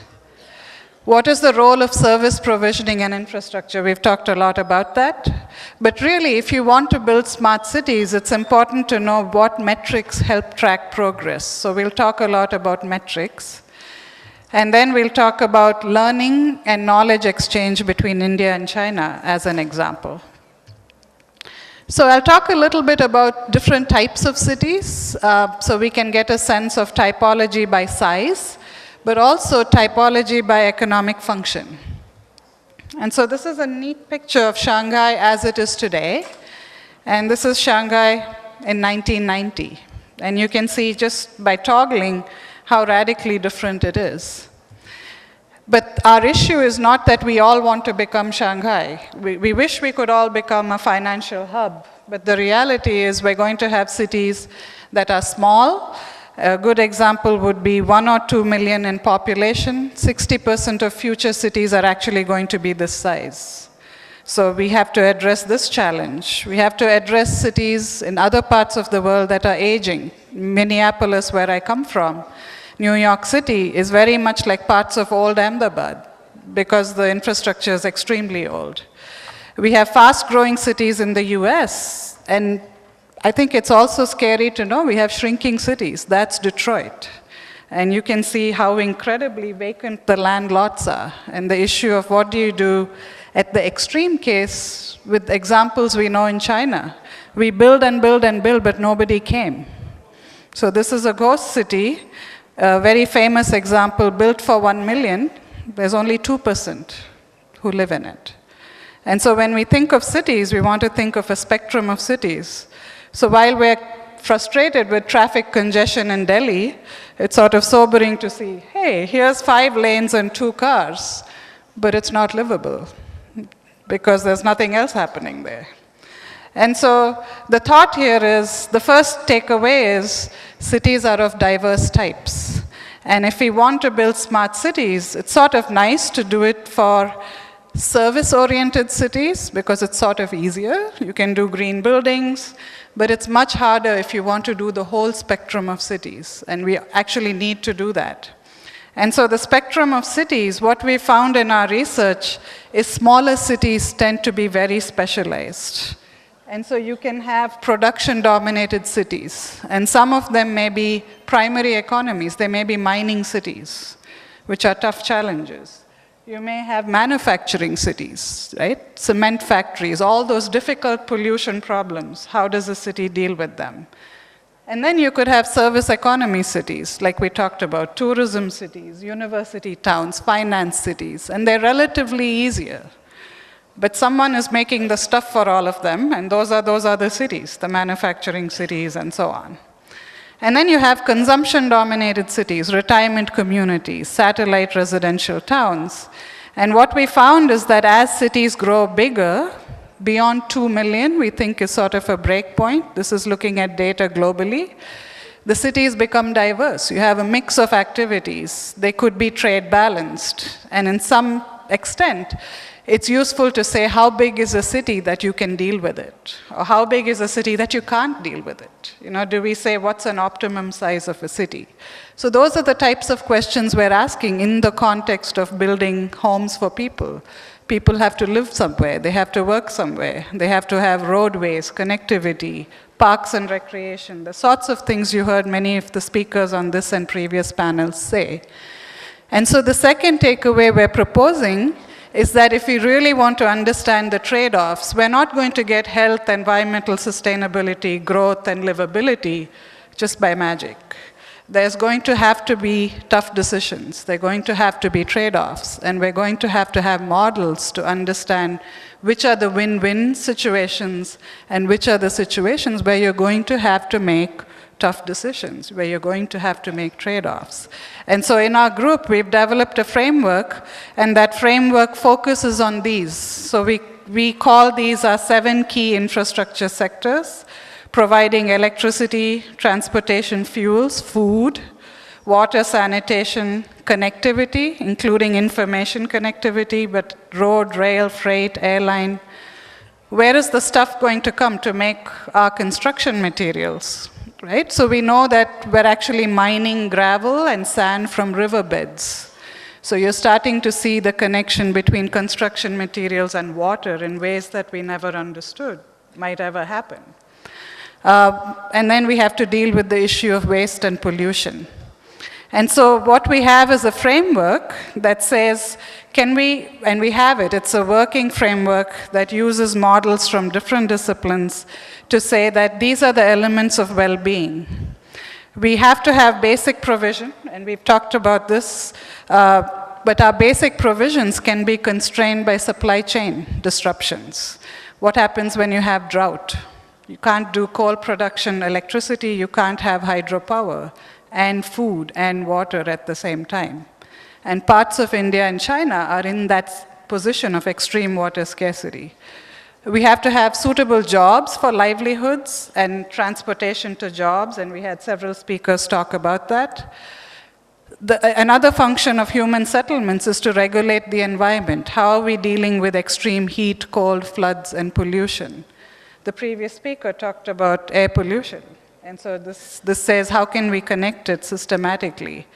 What is the role of service provisioning and infrastructure? We've talked a lot about that. But really, if you want to build smart cities, it's important to know what metrics help track progress. So we'll talk a lot about metrics. And then we'll talk about learning and knowledge exchange between India and China as an example. So I'll talk a little bit about different types of cities, so we can get a sense of typology by size, but also typology by economic function. And so this is a neat picture of Shanghai as it is today. And this is Shanghai in 1990. And you can see just by toggling how radically different it is. But our issue is not that we all want to become Shanghai. We wish we could all become a financial hub. But the reality is we're going to have cities that are small. A good example would be 1 or 2 million in population. 60% of future cities are actually going to be this size. So we have to address this challenge. We have to address cities in other parts of the world that are aging. Minneapolis, where I come from, New York City is very much like parts of old Ahmedabad because the infrastructure is extremely old. We have fast-growing cities in the US, and I think it's also scary to know we have shrinking cities. That's Detroit. And you can see how incredibly vacant the land lots are, and the issue of what do you do at the extreme case with examples we know in China. We build and build and build, but nobody came. So this is a ghost city. A very famous example, built for 1 million, there's only 2% who live in it. And so when we think of cities, we want to think of a spectrum of cities. So while we're frustrated with traffic congestion in Delhi, it's sort of sobering to see, hey, here's 5 lanes and 2 cars, but it's not livable because there's nothing else happening there. And so the thought here is, the first takeaway is, cities are of diverse types. And if we want to build smart cities, it's sort of nice to do it for service-oriented cities because it's sort of easier. You can do green buildings, but it's much harder if you want to do the whole spectrum of cities. And we actually need to do that. And so the spectrum of cities, what we found in our research is smaller cities tend to be very specialized. And so you can have production-dominated cities, and some of them may be primary economies. They may be mining cities, which are tough challenges. You may have manufacturing cities, right? Cement factories, all those difficult pollution problems. How does a city deal with them? And then you could have service economy cities, like we talked about, tourism cities, university towns, finance cities, and they're relatively easier. But someone is making the stuff for all of them, and those are the cities, the manufacturing cities and so on. And then you have consumption-dominated cities, retirement communities, satellite residential towns. And what we found is that as cities grow bigger, beyond 2 million, we think is sort of a break point. This is looking at data globally. The cities become diverse. You have a mix of activities. They could be trade balanced. And in some extent, it's useful to say how big is a city that you can deal with it, or how big is a city that you can't deal with it. Do we say what's an optimum size of a city? So those are the types of questions we're asking in the context of building homes for people. People have to live somewhere, they have to work somewhere, they have to have roadways, connectivity, parks and recreation, the sorts of things you heard many of the speakers on this and previous panels say. And so the second takeaway we're proposing is that if we really want to understand the trade-offs, we're not going to get health, environmental sustainability, growth, and livability just by magic. There's going to have to be tough decisions. There are going to have to be trade-offs, and we're going to have models to understand which are the win-win situations and which are the situations where you're going to have to make tough decisions where you're going to have to make trade-offs. And so in our group, we've developed a framework, and that framework focuses on these. So we call these our 7 key infrastructure sectors: providing electricity, transportation fuels, food, water, sanitation, connectivity, including information connectivity, but road, rail, freight, airline. Where is the stuff going to come to make our construction materials, right? So we know that we're actually mining gravel and sand from riverbeds. So you're starting to see the connection between construction materials and water in ways that we never understood might ever happen. And then we have to deal with the issue of waste and pollution. And so what we have is a framework that says, and we have it, it's a working framework that uses models from different disciplines to say that these are the elements of well-being. We have to have basic provision, and we've talked about this, but our basic provisions can be constrained by supply chain disruptions. What happens when you have drought? You can't do coal production, electricity, you can't have hydropower, and food and water at the same time. And parts of India and China are in that position of extreme water scarcity. We have to have suitable jobs for livelihoods and transportation to jobs, and we had several speakers talk about that. Another function of human settlements is to regulate the environment. How are we dealing with extreme heat, cold, floods, and pollution? The previous speaker talked about air pollution. And so this says, how can we connect it systematically?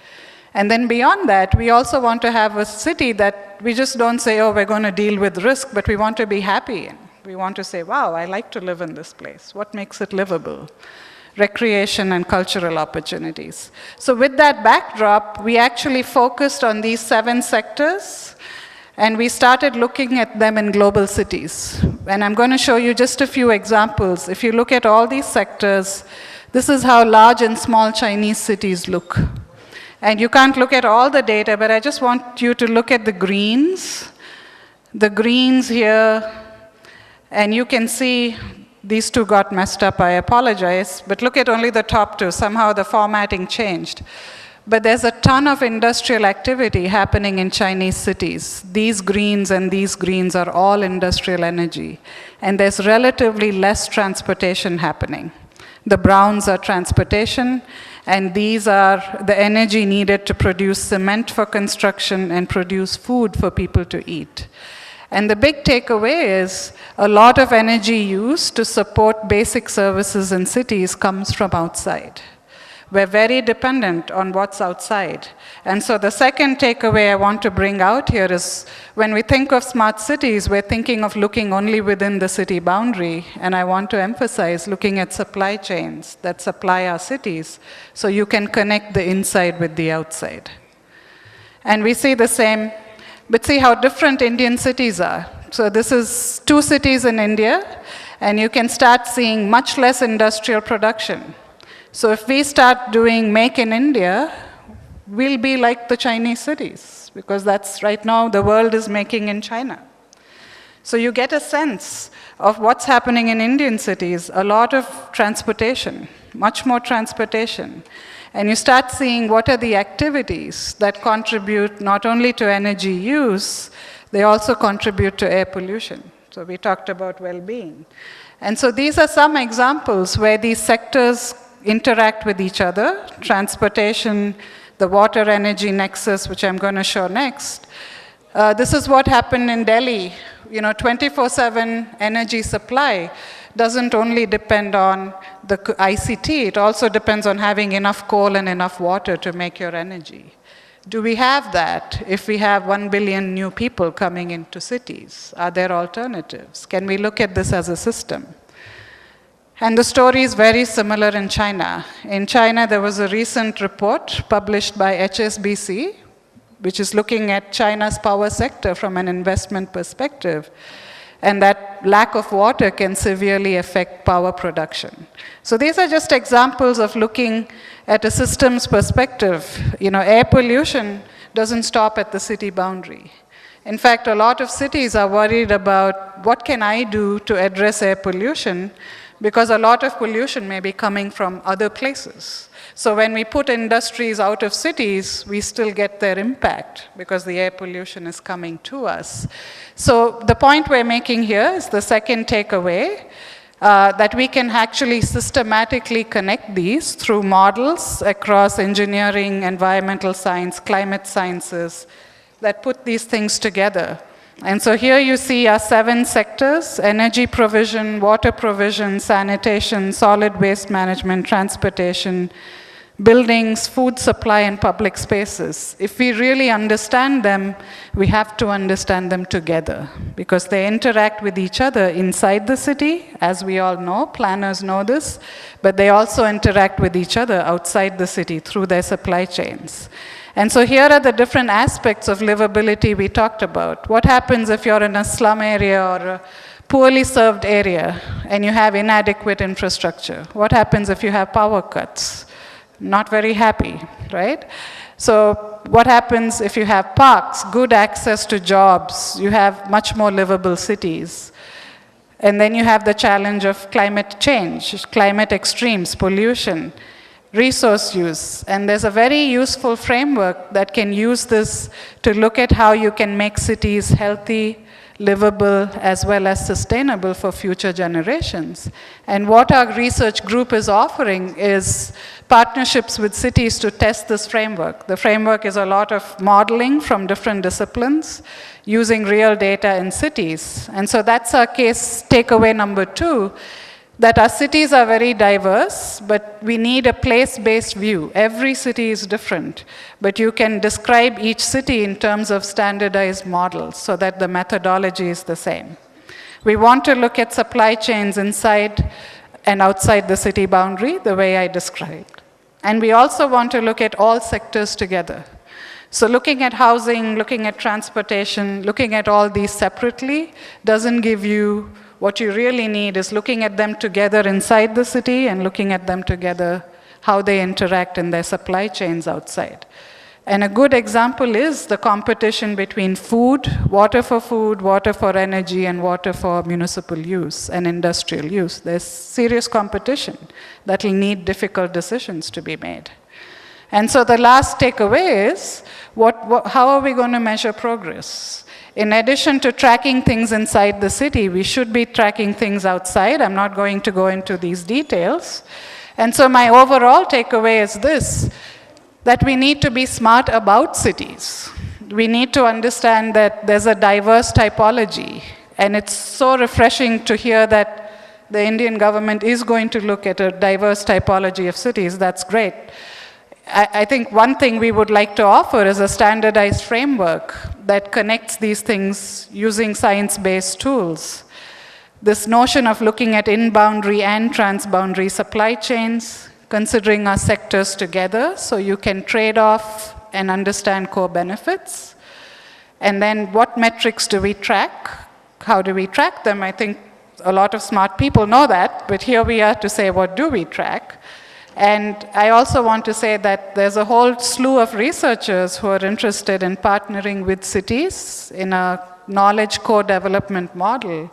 And then beyond that, we also want to have a city that we just don't say, oh, we're going to deal with risk, but we want to be happy in. We want to say, wow, I like to live in this place. What makes it livable? Recreation and cultural opportunities. So with that backdrop, we actually focused on these 7 sectors, and we started looking at them in global cities. And I'm going to show you just a few examples. If you look at all these sectors, this is how large and small Chinese cities look. And you can't look at all the data, but I just want you to look at the greens. The greens here, and you can see these 2 got messed up, I apologize, but look at only the top 2. Somehow the formatting changed. But there's a ton of industrial activity happening in Chinese cities. These greens and these greens are all industrial energy. And there's relatively less transportation happening. The browns are transportation, and these are the energy needed to produce cement for construction and produce food for people to eat. And the big takeaway is a lot of energy used to support basic services in cities comes from outside. We're very dependent on what's outside. And so the second takeaway I want to bring out here is when we think of smart cities, we're thinking of looking only within the city boundary. And I want to emphasize looking at supply chains that supply our cities so you can connect the inside with the outside. And we see the same, but see how different Indian cities are. So this is 2 cities in India, and you can start seeing much less industrial production. So if we start doing Make in India, we'll be like the Chinese cities, because that's right now the world is making in China. So you get a sense of what's happening in Indian cities, a lot of transportation, much more transportation. And you start seeing what are the activities that contribute not only to energy use, they also contribute to air pollution. So we talked about well-being. And so these are some examples where these sectors interact with each other. Transportation, the water energy nexus, which I'm going to show next. This is what happened in Delhi. 24/7 energy supply doesn't only depend on the ICT, it also depends on having enough coal and enough water to make your energy. Do we have that if we have 1 billion new people coming into cities? Are there alternatives? Can we look at this as a system? And the story is very similar in China. In China, there was a recent report published by HSBC, which is looking at China's power sector from an investment perspective. And that lack of water can severely affect power production. So these are just examples of looking at a systems perspective. Air pollution doesn't stop at the city boundary. In fact, a lot of cities are worried about what can I do to address air pollution, because a lot of pollution may be coming from other places. So when we put industries out of cities, we still get their impact because the air pollution is coming to us. So the point we're making here is the second takeaway, that we can actually systematically connect these through models across engineering, environmental science, climate sciences, that put these things together. And so here you see our 7 sectors: energy provision, water provision, sanitation, solid waste management, transportation, buildings, food supply, and public spaces. If we really understand them, we have to understand them together because they interact with each other inside the city, as we all know, planners know this, but they also interact with each other outside the city through their supply chains. And so here are the different aspects of livability we talked about. What happens if you're in a slum area or a poorly served area and you have inadequate infrastructure? What happens if you have power cuts? Not very happy, right? So what happens if you have parks, good access to jobs, you have much more livable cities? And then you have the challenge of climate change, climate extremes, pollution, resource use. And there's a very useful framework that can use this to look at how you can make cities healthy, livable, as well as sustainable for future generations. And what our research group is offering is partnerships with cities to test this framework. The framework is a lot of modeling from different disciplines using real data in cities. And so that's our case takeaway number 2, that our cities are very diverse, but we need a place-based view. Every city is different, but you can describe each city in terms of standardized models so that the methodology is the same. We want to look at supply chains inside and outside the city boundary, the way I described. And we also want to look at all sectors together. So looking at housing, looking at transportation, looking at all these separately doesn't give you. What you really need is looking at them together inside the city and looking at them together, how they interact in their supply chains outside. And a good example is the competition between food, water for energy, and water for municipal use and industrial use. There's serious competition that will need difficult decisions to be made. And so the last takeaway is, how are we going to measure progress? In addition to tracking things inside the city, we should be tracking things outside. I'm not going to go into these details. And so my overall takeaway is this, that we need to be smart about cities. We need to understand that there's a diverse typology. And it's so refreshing to hear that the Indian government is going to look at a diverse typology of cities. That's great. I think one thing we would like to offer is a standardized framework that connects these things using science-based tools. This notion of looking at in-boundary and trans-boundary supply chains, considering our sectors together so you can trade off and understand core benefits. And then what metrics do we track? How do we track them? I think a lot of smart people know that, but here we are to say, what do we track? And I also want to say that there's a whole slew of researchers who are interested in partnering with cities in a knowledge co-development model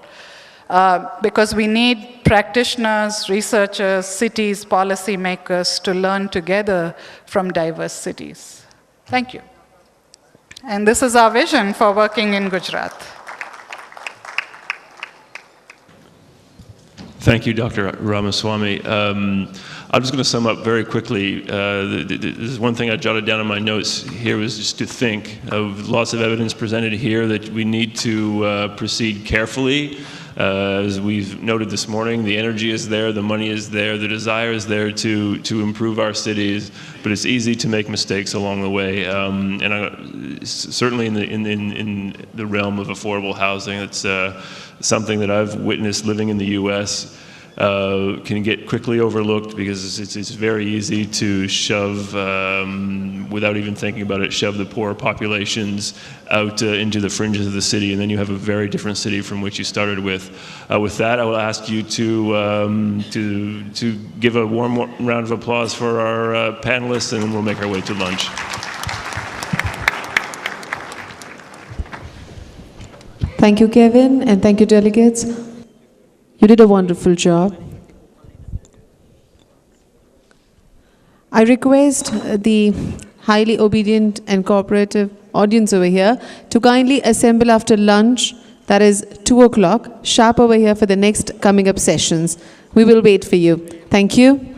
because we need practitioners, researchers, cities, policymakers to learn together from diverse cities. Thank you. And this is our vision for working in Gujarat. Thank you, Dr. Ramaswamy. I'm just going to sum up very quickly. This is one thing I jotted down in my notes here was just to think of lots of evidence presented here that we need to proceed carefully. As we've noted this morning, the energy is there, the money is there, the desire is there to improve our cities, but it's easy to make mistakes along the way. Certainly in the realm of affordable housing, it's something that I've witnessed living in the U.S. Can get quickly overlooked because it's very easy to shove, without even thinking about it, shove the poor populations out into the fringes of the city, and then you have a very different city from which you started with. With that, I will ask you to give a warm round of applause for our panelists, and then we'll make our way to lunch. Thank you, Kevin, and thank you, delegates. You did a wonderful job. I request the highly obedient and cooperative audience over here to kindly assemble after lunch, that is 2 o'clock, sharp over here for the next coming up sessions. We will wait for you. Thank you.